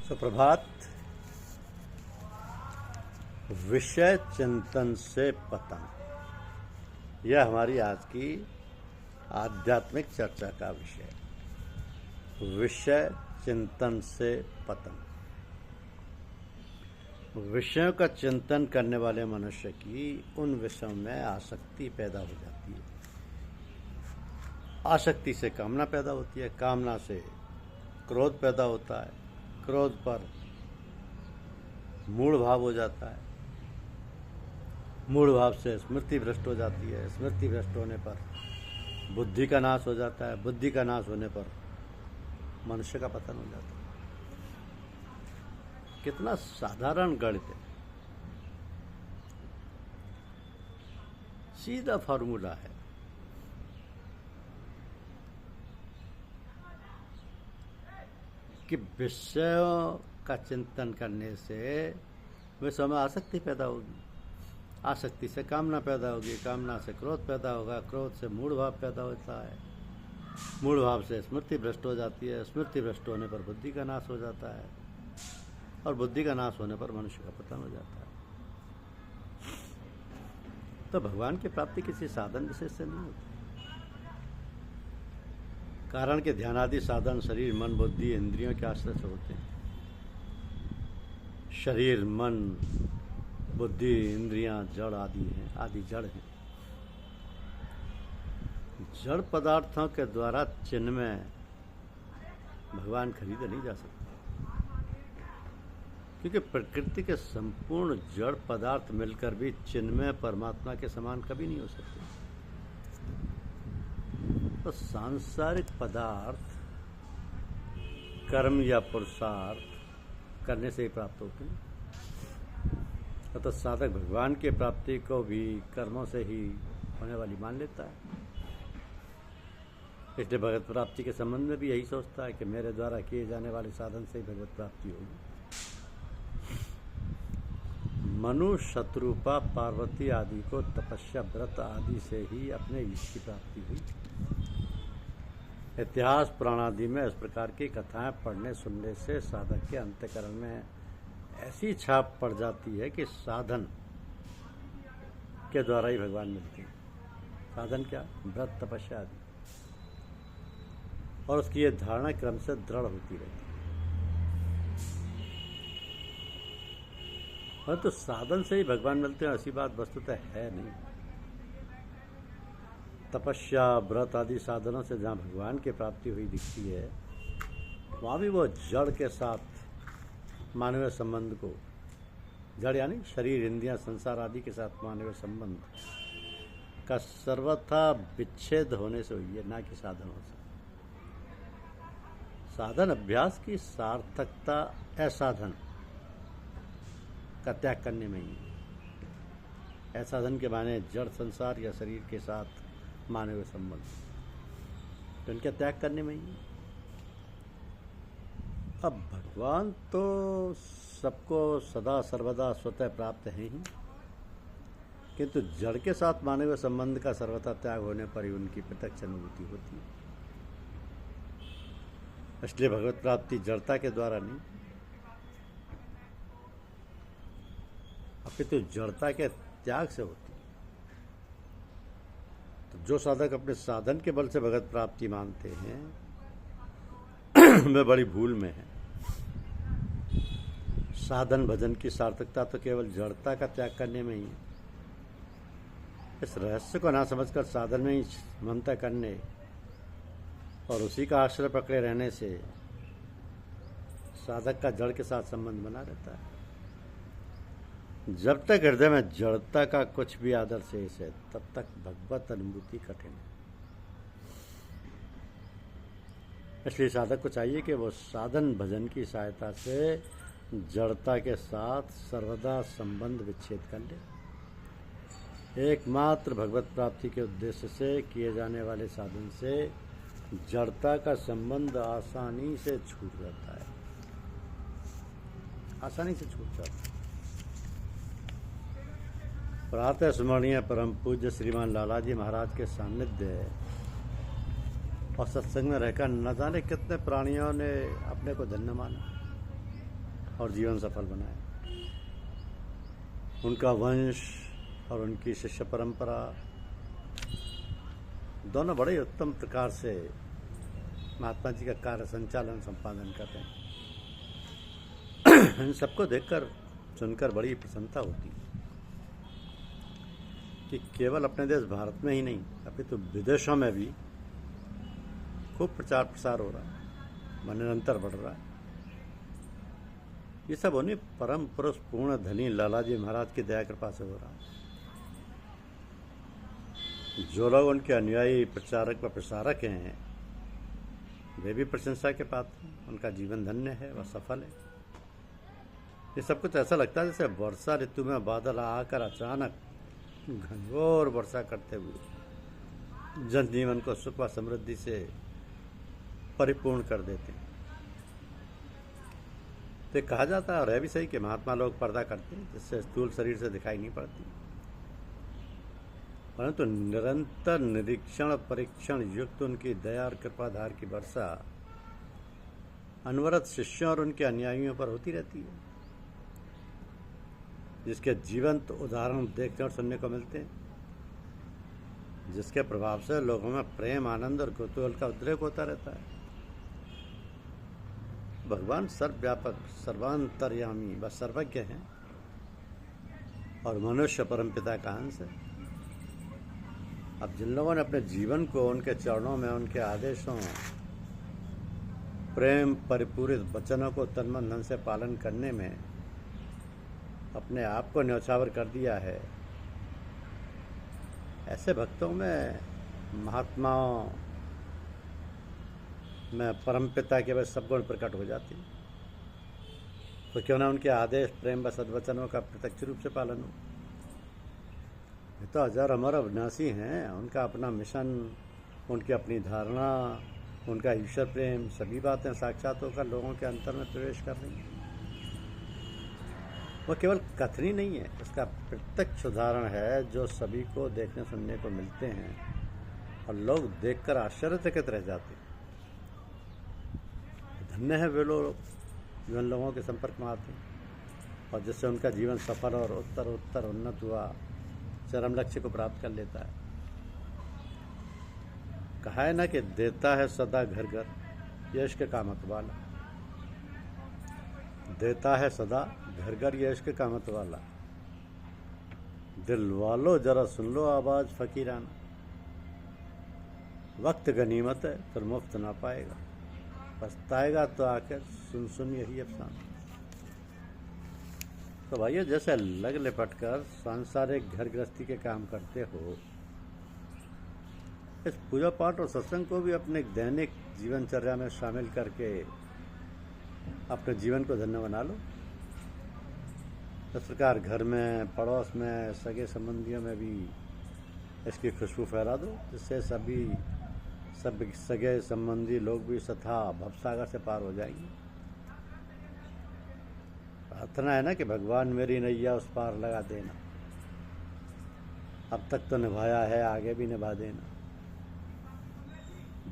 सुप्रभात। विषय चिंतन से पतन, यह हमारी आज की आध्यात्मिक चर्चा का विषय। विषय चिंतन से पतन। विषयों का चिंतन करने वाले मनुष्य की उन विषयों में आसक्ति पैदा हो जाती है। आसक्ति से कामना पैदा होती है, कामना से क्रोध पैदा होता है, क्रोध पर मूढ़ भाव हो जाता है, मूढ़ भाव से स्मृति भ्रष्ट हो जाती है, स्मृति भ्रष्ट होने पर बुद्धि का नाश हो जाता है, बुद्धि का नाश होने पर मनुष्य का पतन हो जाता है। कितना साधारण गणित है, सीधा फॉर्मूला है। कि विषयों का चिंतन करने से विषयों में आसक्ति पैदा होगी, आसक्ति से कामना पैदा होगी, कामना से क्रोध पैदा होगा, क्रोध से मूढ़ भाव पैदा होता है, मूढ़ भाव से स्मृति भ्रष्ट हो जाती है, स्मृति भ्रष्ट होने पर बुद्धि का नाश हो जाता है, और बुद्धि का नाश होने पर मनुष्य का पतन हो जाता है। तो भगवान की प्राप्ति किसी साधन विशेष से नहीं होती। कारण के ध्यान आदि साधन शरीर, मन, बुद्धि, इंद्रियों के आश्रय से होते हैं। शरीर, मन, बुद्धि, इंद्रियां जड़ आदि हैं, आदि जड़ हैं। जड़ पदार्थों के द्वारा चिन्मय भगवान खरीदे नहीं जा सकते, क्योंकि प्रकृति के संपूर्ण जड़ पदार्थ मिलकर भी चिन्मय परमात्मा के समान कभी नहीं हो सकते। तो सांसारिक पदार्थ कर्म या पुरुषार्थ करने से ही प्राप्त होते हैं। तो साधक भगवान की प्राप्ति को भी कर्मों से ही होने वाली मान लेता है। इसलिए भगवत प्राप्ति के संबंध में भी यही सोचता है कि मेरे द्वारा किए जाने वाले साधन से ही भगवत प्राप्ति होगी। मनु, शत्रुपा, पार्वती आदि को तपस्या, व्रत आदि से ही अपने ईश की प्राप्ति हुई। इतिहास पुराण आदि में इस प्रकार की कथाएं पढ़ने सुनने से साधक के अंतःकरण में ऐसी छाप पड़ जाती है कि साधन के द्वारा ही भगवान मिलते हैं। साधन क्या? व्रत, तपस्या आदि। और उसकी ये धारणा क्रम से दृढ़ होती रहती है। तो साधन से ही भगवान मिलते हैं, ऐसी बात वस्तुतः है नहीं। तपस्या, व्रत आदि साधनों से जहाँ भगवान की प्राप्ति हुई दिखती है, वहाँ भी वो जड़ के साथ मानवीय संबंध को, जड़ यानी शरीर, इंद्रियां, संसार आदि के साथ मानवीय संबंध का सर्वथा विच्छेद होने से हुई है, ना कि साधनों से। साधन अभ्यास की सार्थकता असाधन का त्याग करने में ही है। असाधन के माने जड़ संसार या शरीर के साथ मानवीय संबंध, तो इनका त्याग करने में ही। अब भगवान तो सबको सदा सर्वदा स्वतः प्राप्त है ही, किंतु जड़ के साथ मानवीय संबंध का सर्वथा त्याग होने पर ही उनकी प्रत्यक्ष अनुभूति होती है। इसलिए भगवत प्राप्ति जड़ता के द्वारा नहीं, अपितु जड़ता के त्याग से होती है। तो जो साधक अपने साधन के बल से भगवत प्राप्ति मानते हैं, वे बड़ी भूल में है। साधन भजन की सार्थकता तो केवल जड़ता का त्याग करने में ही है। इस रहस्य को ना समझकर साधन में ही ममता करने और उसी का आश्रय पकड़े रहने से साधक का जड़ के साथ संबंध बना रहता है। जब तक हृदय में जड़ता का कुछ भी आदर शेष है, तब तक भगवत अनुभूति कठिन है। इसलिए साधक को चाहिए कि वो साधन भजन की सहायता से जड़ता के साथ सर्वदा संबंध विच्छेद कर ले। एकमात्र भगवत प्राप्ति के उद्देश्य से किए जाने वाले साधन से जड़ता का संबंध आसानी से छूट जाता है, आसानी से छूट जाता है। प्रातः स्मरणीय परम पूज्य श्रीमान लालाजी महाराज के सानिध्य और सत्संग में रहकर न जाने कितने प्राणियों ने अपने को धन्य माना। और जीवन सफल बनाए। उनका वंश और उनकी शिष्य परंपरा दोनों बड़े उत्तम प्रकार से महात्मा जी का कार्य संचालन संपादन करते हैं। इन सबको देखकर सुनकर बड़ी प्रसन्नता होती है कि केवल अपने देश भारत में ही नहीं अपितु विदेशों में भी खूब प्रचार प्रसार हो रहा है, निरंतर बढ़ रहा है। ये सब उन्हीं परम पुरुष पूर्ण धनी लालाजी महाराज की दया कृपा से हो रहा है। जो लोग उनके अनुयायी प्रचारक व प्रसारक हैं वे भी प्रशंसा के पात्र हैं। उनका जीवन धन्य है, वह सफल है। ये सब कुछ ऐसा लगता है जैसे वर्षा ऋतु में बादल आकर अचानक घनघोर वर्षा करते हुए जनजीवन को सुख व समृद्धि से परिपूर्ण कर देते हैं। तो कहा जाता है और है भी सही कि महात्मा लोग पर्दा करते हैं जिससे स्थूल शरीर से दिखाई नहीं पड़ती, परंतु निरंतर निरीक्षण परीक्षण युक्त उनकी दया और कृपाधार की वर्षा अनवरत शिष्यों और उनके अनुयायियों पर होती रहती है, जिसके जीवंत उदाहरण देखने और सुनने को मिलते हैं, जिसके प्रभाव से लोगों में प्रेम आनंद और कौतूहल का उद्रेक होता रहता है। भगवान सर्वव्यापक सर्वांतर्यामी व सर्वज्ञ हैं और मनुष्य परमपिता का अंश है। अब जिन लोगों ने अपने जीवन को उनके चरणों में उनके आदेशों प्रेम परिपूरित वचनों को तन मन धन से पालन करने में अपने आप को न्यौछावर कर दिया है, ऐसे भक्तों में महात्माओं में परमपिता के वह सब गुण प्रकट हो जाती है। तो क्यों ना उनके आदेश प्रेम व सद्वचनों का प्रत्यक्ष रूप से पालन हो। ये तो अजर अमर अविनाशी हैं, उनका अपना मिशन, उनकी अपनी धारणा, उनका ईश्वर प्रेम, सभी बातें साक्षात होकर लोगों के अंतर में प्रवेश कर रही हैं। वो केवल कथनी नहीं है, इसका प्रत्यक्ष उदाहरण है जो सभी को देखने सुनने को मिलते हैं और लोग देखकर आश्चर्यचकित रह जाते हैं। धन्य है वे लोग जो इन लोगों के संपर्क में आते हैं और जिससे उनका जीवन सफल और उत्तर उन्नत हुआ चरम लक्ष्य को प्राप्त कर लेता है। कहा है ना कि देता है सदा घर घर ये इश्क का मतवाला, देता है सदा घर घर ये इश्क का मतवाला, दिल वालो जरा सुन लो आवाज फकीराना, वक्त गनीमत है फिर मुफ्त ना पाएगा, पछताएगा तो आकर सुन सुन यही अफसाना। तो भाइयों, जैसे लग लिपट कर सांसारिक घर गृहस्थी के काम करते हो, इस पूजा पाठ और सत्संग को भी अपने दैनिक जीवनचर्या में शामिल करके अपने जीवन को धन्य बना लो। इस प्रकार घर में, पड़ोस में, सगे संबंधियों में भी इसकी खुशबू फैला दो, जिससे सब सगे संबंधी लोग भी सथा भवसागर से पार हो जाएंगे। प्रार्थना है ना कि भगवान मेरी नैया उस पार लगा देना, अब तक तो निभाया है आगे भी निभा देना,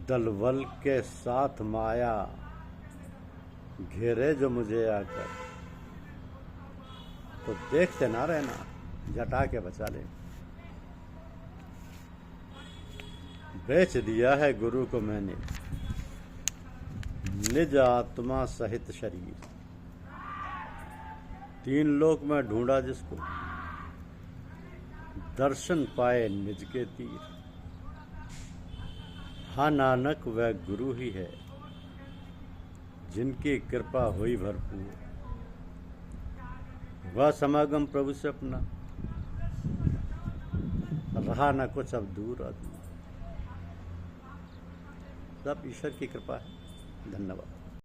दलबल के साथ माया घेरे जो मुझे आकर, तो देखते ना रहना, जटा के बचा ले। बेच दिया है गुरु को मैंने निज आत्मा सहित शरीर, तीन लोक में ढूंढा जिसको दर्शन पाए निज के तीर, हाँ नानक वह गुरु ही है जिनकी कृपा हुई भरपूर, वह समागम प्रभु से अपना रहा न कुछ अब दूर अधूर। सब ईश्वर की कृपा है। धन्यवाद।